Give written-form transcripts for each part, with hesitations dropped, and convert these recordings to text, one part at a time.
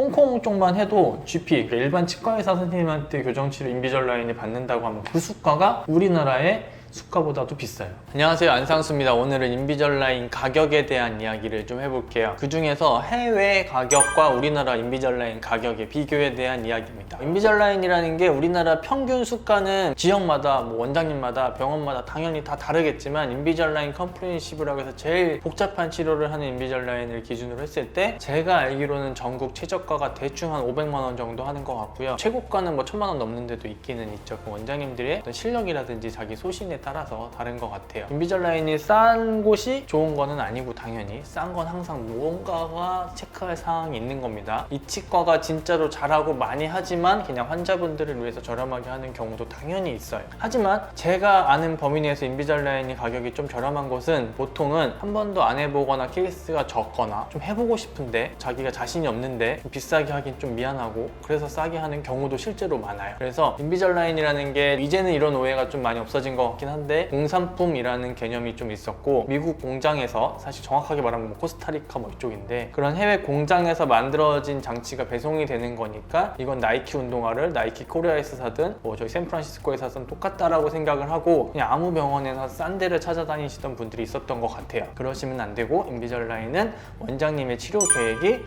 홍콩 쪽만 해도 GP, 그러니까 일반 치과의사 선생님한테 교정치료 인비절라인을 받는다고 하면 그 수가가 우리나라의 수가보다도 비싸요. 안녕하세요, 안상수입니다. 오늘은 인비절라인 가격에 대한 이야기를 좀 해볼게요. 그 중에서 해외 가격과 우리나라 인비절라인 가격의 비교에 대한 이야기입니다. 인비절라인이라는 게 우리나라 평균 수가는 지역마다 원장님마다 병원마다 당연히 다 다르겠지만, 인비절라인 컴프레hen시브라고 해서 제일 복잡한 치료를 하는 인비절라인을 기준으로 했을 때 제가 알기로는 전국 최저가가 대충 한 500만 원 정도 하는 것 같고요. 최고가는 뭐 1000만 원 넘는 데도 있기는 있죠. 그 원장님들의 어떤 실력이라든지 자기 소신에 따라서 다른 것 같아요. 인비절라인이 싼 곳이 좋은 거는 아니고, 당연히 싼 건 항상 무언가가 체크할 사항이 있는 겁니다. 이 치과가 진짜로 잘하고 많이 하지만 그냥 환자분들을 위해서 저렴하게 하는 경우도 당연히 있어요. 하지만 제가 아는 범위 내에서 인비절라인이 가격이 좀 저렴한 곳은 보통은 한 번도 안 해보거나 케이스가 적거나 좀 해보고 싶은데 자기가 자신이 없는데 비싸게 하긴 좀 미안하고 그래서 싸게 하는 경우도 실제로 많아요. 그래서 인비절라인이라는 게 이제는 이런 오해가 좀 많이 없어진 것 같긴 한데, 공산품이라는 개념이 좀 있었고, 미국 공장에서, 사실 정확하게 말하면 뭐 코스타리카 뭐 이쪽인데, 그런 해외 공장에서 만들어진 장치가 배송이 되는 거니까 이건 나이키 운동화를 나이키 코리아에서 사든 뭐 저희 샌프란시스코에서 사든 똑같다라고 생각을 하고 그냥 아무 병원에나 싼 데를 찾아다니시던 분들이 있었던 것 같아요. 그러시면 안 되고, 인비절라인은 원장님의 치료 계획이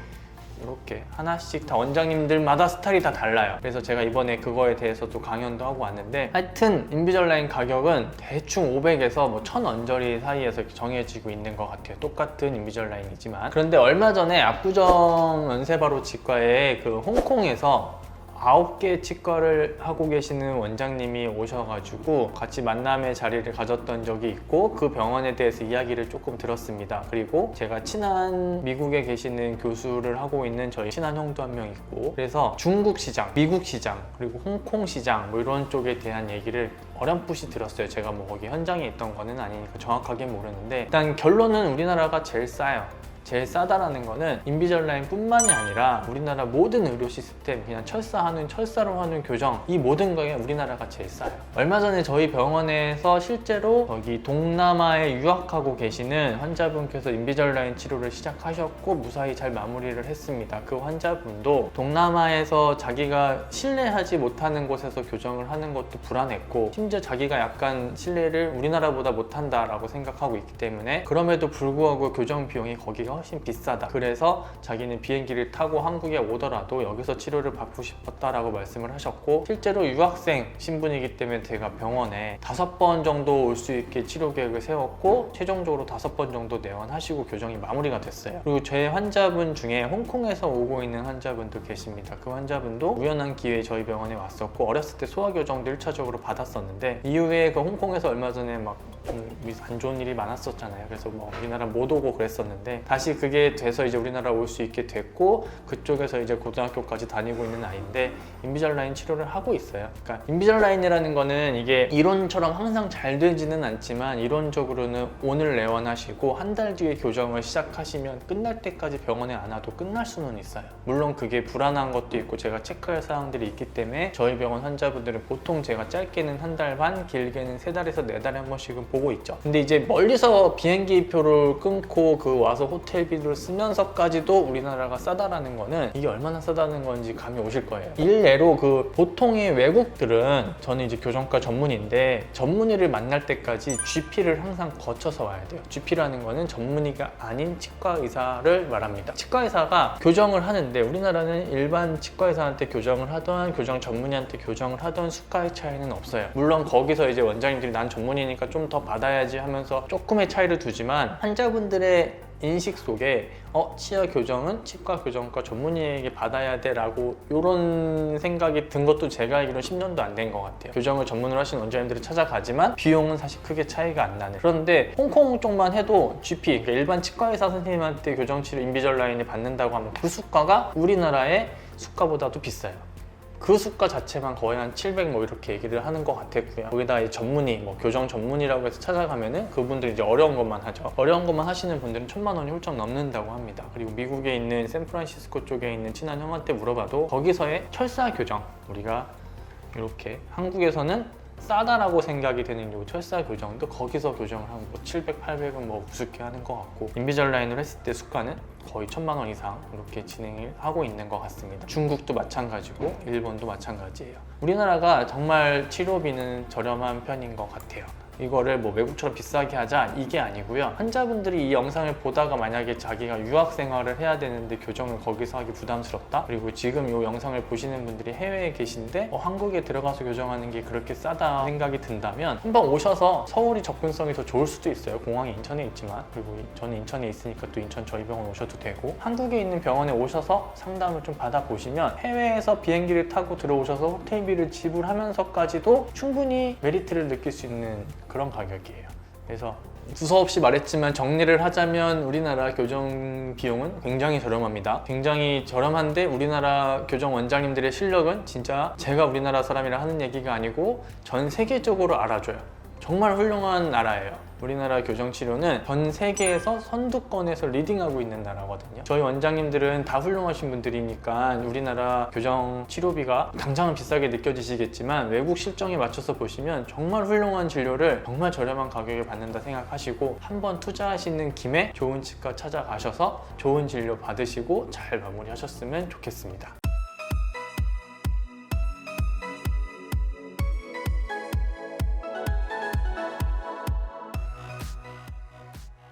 이렇게 하나씩 다 원장님들마다 스타일이 다 달라요. 그래서 제가 이번에 그거에 대해서도 강연도 하고 왔는데, 하여튼 인비절라인 가격은 대충 500에서 뭐 1000 언저리 사이에서 이렇게 정해지고 있는 것 같아요. 똑같은 인비절라인이지만. 그런데 얼마 전에 압구정 연세바로 치과에 그 홍콩에서 9개 치과를 하고 계시는 원장님이 오셔가지고 같이 만남의 자리를 가졌던 적이 있고, 그 병원에 대해서 이야기를 조금 들었습니다. 그리고 제가 친한 미국에 계시는 교수를 하고 있는 저희 친한 형도 한 명 있고, 그래서 중국 시장, 미국 시장, 그리고 홍콩 시장 뭐 이런 쪽에 대한 얘기를 어렴풋이 들었어요. 제가 뭐 거기 현장에 있던 거는 아니니까 정확하게 모르는데, 일단 결론은 우리나라가 제일 싸요. 제일 싸다라는 거는 인비절라인 뿐만이 아니라 우리나라 모든 의료 시스템, 그냥 철사로 하는 교정, 이 모든 거에 우리나라가 제일 싸요. 얼마 전에 저희 병원에서 실제로 여기 동남아에 유학하고 계시는 환자분께서 인비절라인 치료를 시작하셨고 무사히 잘 마무리를 했습니다. 그 환자분도 동남아에서 자기가 신뢰하지 못하는 곳에서 교정을 하는 것도 불안했고, 심지어 자기가 약간 신뢰를 우리나라보다 못한다라고 생각하고 있기 때문에, 그럼에도 불구하고 교정 비용이 거기가 훨씬 비싸다. 그래서 자기는 비행기를 타고 한국에 오더라도 여기서 치료를 받고 싶었다라고 말씀을 하셨고, 실제로 유학생 신분이기 때문에 제가 병원에 5번 정도 올 수 있게 치료 계획을 세웠고, 최종적으로 5번 정도 내원하시고 교정이 마무리가 됐어요. 그리고 제 환자분 중에 홍콩에서 오고 있는 환자분도 계십니다. 그 환자분도 우연한 기회에 저희 병원에 왔었고, 어렸을 때 소아교정도 1차적으로 받았었는데, 이후에 그 홍콩에서 얼마 전에 막 안 좋은 일이 많았었잖아요. 그래서 뭐 우리나라 못 오고 그랬었는데, 다시 그게 돼서 이제 우리나라 올 수 있게 됐고, 그쪽에서 이제 고등학교까지 다니고 있는 아이인데 인비절라인 치료를 하고 있어요. 그러니까 인비절라인이라는 거는 이게 이론처럼 항상 잘 되지는 않지만, 이론적으로는 오늘 내원하시고 한 달 뒤에 교정을 시작하시면 끝날 때까지 병원에 안 와도 끝날 수는 있어요. 물론 그게 불안한 것도 있고 제가 체크할 사항들이 있기 때문에 저희 병원 환자분들은 보통 제가 짧게는 1달 반, 길게는 3달에서 4달에 한 번씩은 보고 있죠. 근데 이제 멀리서 비행기 표를 끊고 그 와서 호텔비를 쓰면서까지도 우리나라가 싸다라는 거는, 이게 얼마나 싸다는 건지 감이 오실 거예요. 일례로 그 보통의 외국들은, 저는 이제 교정과 전문의인데 전문의를 만날 때까지 GP를 항상 거쳐서 와야 돼요. GP라는 거는 전문의가 아닌 치과 의사를 말합니다. 치과 의사가 교정을 하는데, 우리나라는 일반 치과 의사한테 교정을 하던 교정 전문의한테 교정을 하던 수가의 차이는 없어요. 물론 거기서 이제 원장님들이 난 전문의니까 좀 더 받아야지 하면서 조금의 차이를 두지만, 환자분들의 인식 속에 치아 교정은 치과 교정과 전문의에게 받아야 돼 라고 이런 생각이 든 것도 제가 알기로는 10년도 안 된 것 같아요. 교정을 전문으로 하시는 원장님들을 찾아가지만 비용은 사실 크게 차이가 안 나는. 그런데 홍콩 쪽만 해도 GP, 그러니까 일반 치과 의사 선생님한테 교정치료 인비절라인을 받는다고 하면 그 수가가 우리나라의 수가보다도 비싸요. 그 수가 자체만 거의 한 700 뭐 이렇게 얘기를 하는 것 같았고요. 거기다 이 전문의, 뭐 교정 전문의라고 해서 찾아가면은 그분들이 이제 어려운 것만 하죠. 어려운 것만 하시는 분들은 1000만 원이 훌쩍 넘는다고 합니다. 그리고 미국에 있는 샌프란시스코 쪽에 있는 친한 형한테 물어봐도 거기서의 철사 교정, 우리가 이렇게 한국에서는 싸다라고 생각이 되는 요 철사 교정도 거기서 교정을 하면 뭐 700, 800은 뭐 우습게 하는 것 같고, 인비절라인으로 했을 때 수가는 거의 1000만 원 이상 이렇게 진행을 하고 있는 것 같습니다. 중국도 마찬가지고 일본도 마찬가지예요. 우리나라가 정말 치료비는 저렴한 편인 것 같아요. 이거를 뭐 외국처럼 비싸게 하자 이게 아니고요. 환자분들이 이 영상을 보다가 만약에 자기가 유학 생활을 해야 되는데 교정을 거기서 하기 부담스럽다, 그리고 지금 이 영상을 보시는 분들이 해외에 계신데 한국에 들어가서 교정하는 게 그렇게 싸다 생각이 든다면 한번 오셔서, 서울이 접근성이 더 좋을 수도 있어요. 공항이 인천에 있지만, 그리고 저는 인천에 있으니까 또 인천 저희 병원 오셔도 되고, 한국에 있는 병원에 오셔서 상담을 좀 받아보시면 해외에서 비행기를 타고 들어오셔서 호텔비를 지불하면서까지도 충분히 메리트를 느낄 수 있는 그런 가격이에요. 그래서 두서없이 말했지만 정리를 하자면 우리나라 교정 비용은 굉장히 저렴합니다. 굉장히 저렴한데 우리나라 교정 원장님들의 실력은 진짜 제가 우리나라 사람이라 하는 얘기가 아니고 전 세계적으로 알아줘요. 정말 훌륭한 나라예요. 우리나라 교정치료는 전 세계에서 선두권에서 리딩하고 있는 나라거든요. 저희 원장님들은 다 훌륭하신 분들이니까 우리나라 교정 치료비가 당장은 비싸게 느껴지시겠지만 외국 실정에 맞춰서 보시면 정말 훌륭한 진료를 정말 저렴한 가격에 받는다 생각하시고, 한번 투자하시는 김에 좋은 치과 찾아가셔서 좋은 진료 받으시고 잘 마무리하셨으면 좋겠습니다.